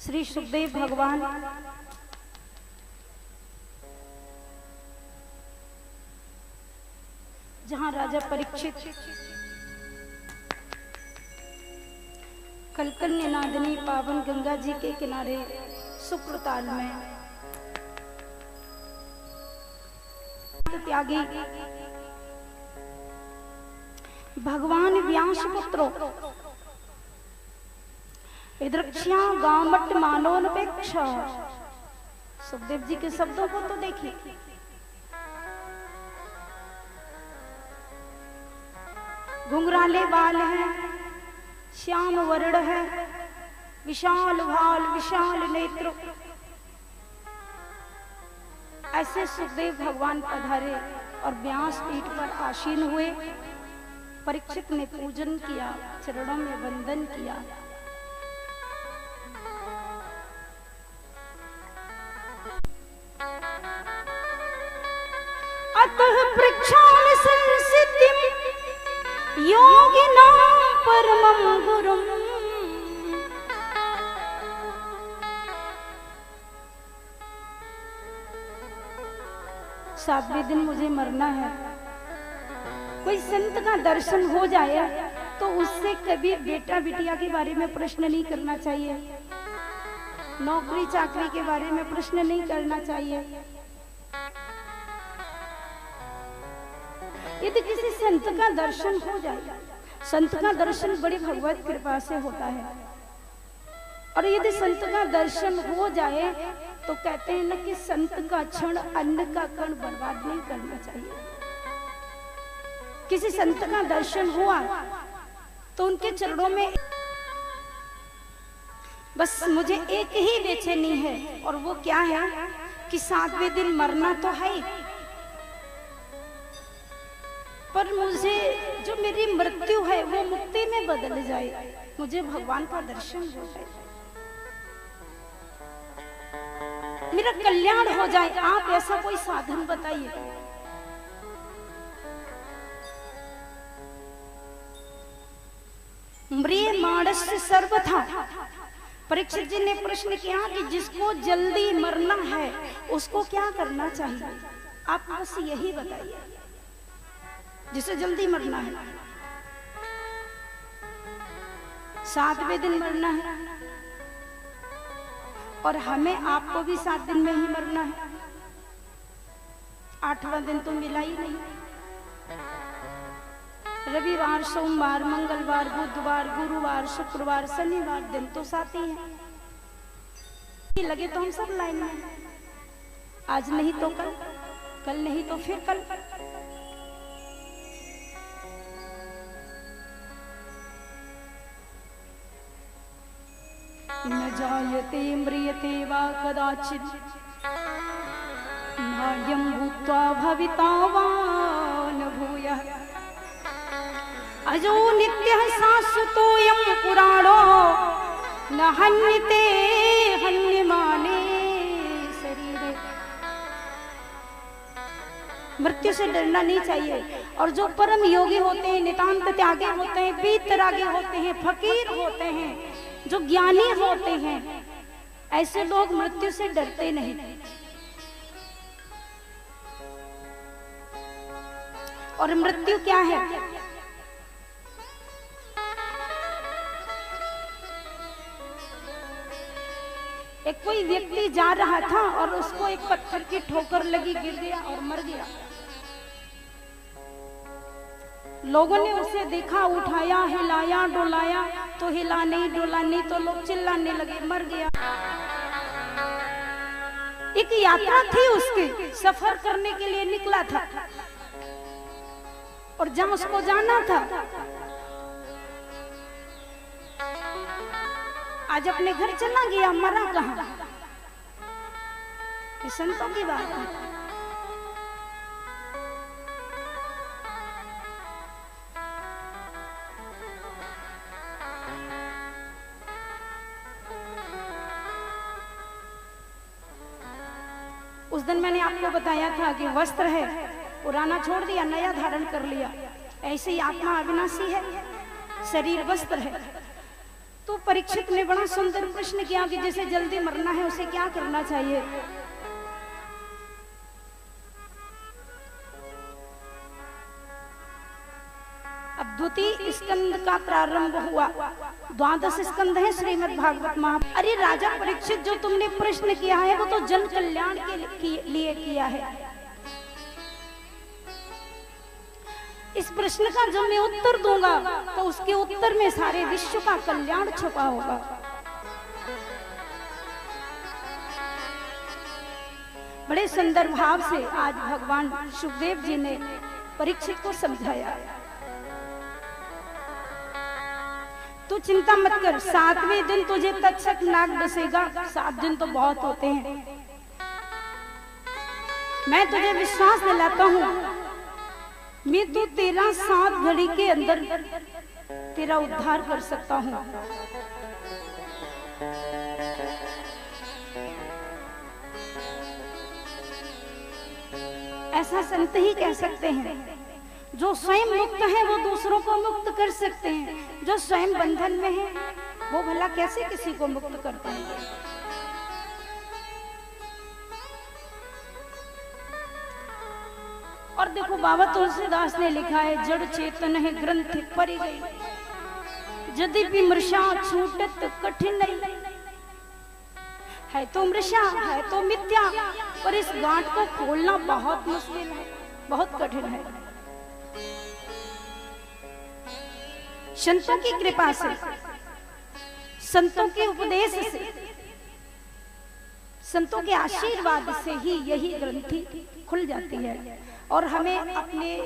श्री सुखदेव भगवान जहां राजा परीक्षित कलकल निनादनी पावन गंगा जी के किनारे शुक्रताल में त्यागी भगवान व्यास पुत्रो इद्रक्ष्या गामट मानोनपेक्षा। सुखदेव जी के शब्दों को तो देखिए, घुंघराले बाल हैं, श्याम वर्ण है, विशाल भाल विशाल नेत्र। ऐसे सुखदेव भगवान पधारे और व्यास पीठ पर आसीन हुए। परीक्षित ने पूजन किया, चरणों में वंदन किया। अतः पृक्षाण संसिद्धिं योगिनां परमं गुरुम्। सातवें दिन मुझे मरना है। कोई संत का दर्शन हो जाए तो उससे कभी बेटा बिटिया के बारे में प्रश्न नहीं करना चाहिए, नौकरी चाकरी के बारे में प्रश्न नहीं करना चाहिए। यदि किसी संत का दर्शन हो जाए, संत का दर्शन बड़ी भगवत कृपा से होता है, और यदि संत का दर्शन हो जाए तो कहते हैं ना कि संत का क्षण अन्न का कण बर्बाद नहीं करना चाहिए। किसी संत का दर्शन हुआ तो उनके चरणों में बस मुझे एक ही बेचैनी है, और वो क्या है कि सातवें दिन मरना तो है, पर मुझे जो मेरी मृत्यु है वो मुक्ति में बदल जाए, मुझे भगवान का दर्शन हो जाए, मेरा कल्याण हो जाए। आप ऐसा कोई साधन बताइए। म्रियमाणस्य सर्वथा। परीक्षित जी ने प्रश्न किया कि जिसको जल्दी मरना है उसको क्या करना चाहिए, आप बस यही बताइए। जिसे जल्दी मरना है, सातवें दिन मरना है, और हमें आपको भी 7 दिन में ही मरना है। 8वां दिन तो मिला ही नहीं। रविवार, सोमवार, मंगलवार, बुधवार, गुरुवार, शुक्रवार, शनिवार दिन तो 7 ही है। लगे तो हम सब लाइन में, आज नहीं तो कल, कल नहीं तो फिर कल। न जायते म्रियते वा कदाचित् नायं भूत्वा भविता वा न भूयः। अजो नित्यः शाश्वतोऽयं पुराणो न हन्यते हन्यमाने शरीरे। मृत्यु से डरना नहीं चाहिए। और जो परम योगी होते हैं, नितांत त्यागी होते हैं, पीतरागी होते हैं, फकीर होते हैं, जो ज्ञानी होते हैं, ऐसे लोग मृत्यु से डरते नहीं। और मृत्यु क्या है? एक कोई व्यक्ति जा रहा था और उसको एक पत्थर की ठोकर लगी, गिर गया और मर गया। लोगों ने उसे देखा, उठाया, हिलाया, डोलाया, तो हिला नहीं, डोला नहीं, तो लोग चिल्लाने लगे, मर गया। एक यात्रा थी उसकी, सफर करने के लिए निकला था, और जहां उसको जाना था आज अपने घर चला गया, मरा कहाँ? ये संतों की बात है। उस दिन मैंने आपको बताया था कि वस्त्र है, पुराना छोड़ दिया, नया धारण कर लिया। ऐसे ही आत्मा अविनाशी है, शरीर वस्त्र है। तो परीक्षित ने बड़ा सुंदर प्रश्न किया कि जैसे जल्दी मरना है उसे क्या करना चाहिए? अब द्वितीय स्कंद का प्रारंभ हुआ, 12 स्कंद है श्रीमद् भागवत महाभारत। अरे राजा परीक्षित, जो तुमने प्रश्न किया है वो तो जन कल्याण के लिए किया है। इस प्रश्न का जब मैं उत्तर दूंगा तो उसके उत्तर में सारे विश्व का कल्याण छुपा होगा। बड़े सुंदर भाव से आज भगवान सुखदेव जी ने परीक्षित को समझाया। तू चिंता मत कर, 7वें दिन तुझे तक्षक नाग डसेगा। 7 दिन तो बहुत होते हैं। मैं तुझे विश्वास दिलाता हूँ, मैं तो तेरा 7 घड़ी के अंदर तेरा उद्धार कर सकता हूँ। ऐसा संत ही कह सकते हैं। जो स्वयं मुक्त है वो दूसरों को मुक्त कर सकते हैं। जो स्वयं बंधन में है वो भला कैसे किसी को मुक्त कर पाएंगे? और देखो बाबा तुलसीदास ने लिखा है, जड़ चेतन है ग्रंथ परी गई, यदि भी मृषा छूटत कठिन है। तो मृषा है तो मिथ्या, पर इस गांठ को खोलना बहुत मुश्किल है, बहुत कठिन है। संतों की कृपा से, संतों के उपदेश से, संतों के आशीर्वाद से ही यही ग्रंथि खुल जाती है और हमें अपने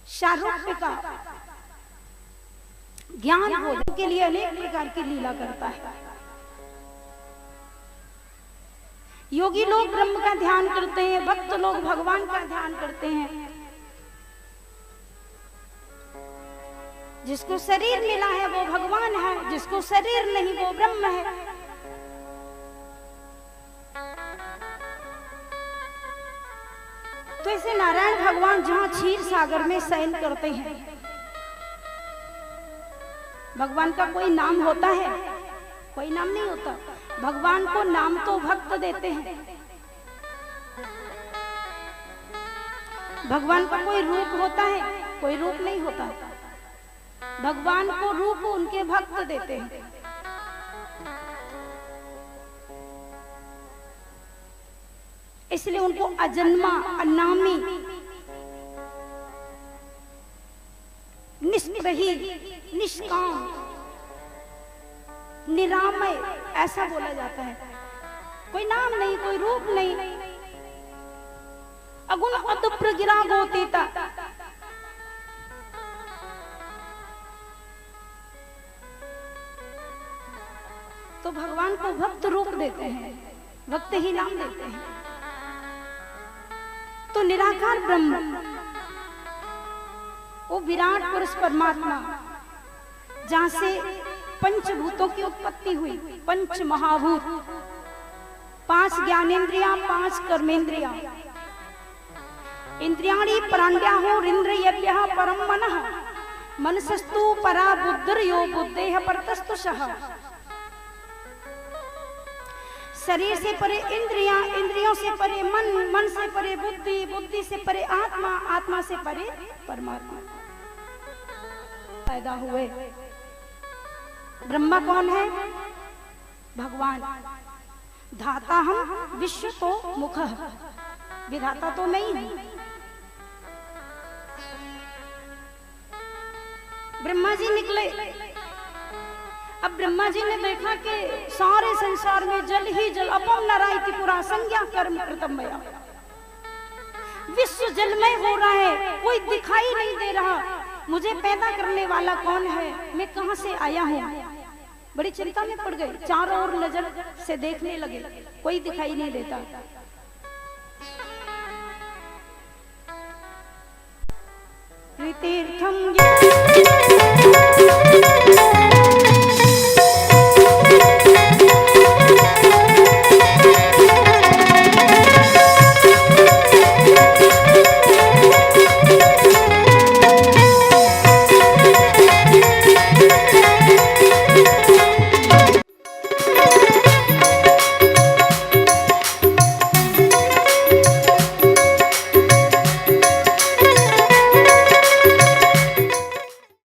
शारूप्य का ज्ञान होने के लिए अनेक प्रकार की लीला करता है। योगी लोग ब्रह्म का ध्यान करते हैं, भक्त लोग भगवान का ध्यान करते हैं। जिसको शरीर मिला है वो भगवान है, जिसको शरीर नहीं वो ब्रह्म है। तो ऐसे नारायण भगवान जहां क्षीर सागर में शयन करते हैं, भगवान का कोई नाम होता है? कोई नाम नहीं होता। भगवान को नाम तो भक्त देते हैं। भगवान का कोई रूप होता है? कोई रूप नहीं होता। भगवान को रूप उनके भक्त देते हैं। इसलिए उनको अजन्मा, अनामी, निष्प्रही, निष्काम, निरामय ऐसा बोला जाता है। कोई नाम नहीं, कोई रूप नहीं। अगुण अद प्रगिरा गोतेता, तो भगवान को भक्त रूप देते हैं, भक्त ही नाम देते हैं। तो निराकार ब्रह्म, वो विराट पुरुष परमात्मा, जहां से पंचभूतों की उत्पत्ति हुई, पंच महाभूत, 5 ज्ञानेन्द्रियां, 5 कर्मेंद्रियां, इंद्रियाणि पराण्ड्याहुरिन्द्रियेभ्यः परम मनः, मनसस्तु परा बुद्धिर्यो बुद्धेः परतस्तु सः। शरीर से परे इंद्रियां, इंद्रियों से परे मन, मन से परे बुद्धि, बुद्धि से परे आत्मा, आत्मा से परे परमात्मा पैदा हुए। ब्रह्मा कौन है? भगवान। धाता हम विश्व तो मुख, विधाता तो मैं ही हूं। ब्रह्मा जी निकले। अब ब्रह्मा जी ने देखा कि सारे संसार में जल ही जल, अपम नरायति पुरा संज्ञा कर्म कृतमया, विश्व जलमय हो रहा है, कोई दिखाई नहीं दे रहा। मुझे पैदा करने वाला कौन है, मैं कहां से आया हूँ। बड़ी चिंता में पड़ गए, चारों ओर नजर से देखने लगे, कोई दिखाई नहीं देता। तीर्थम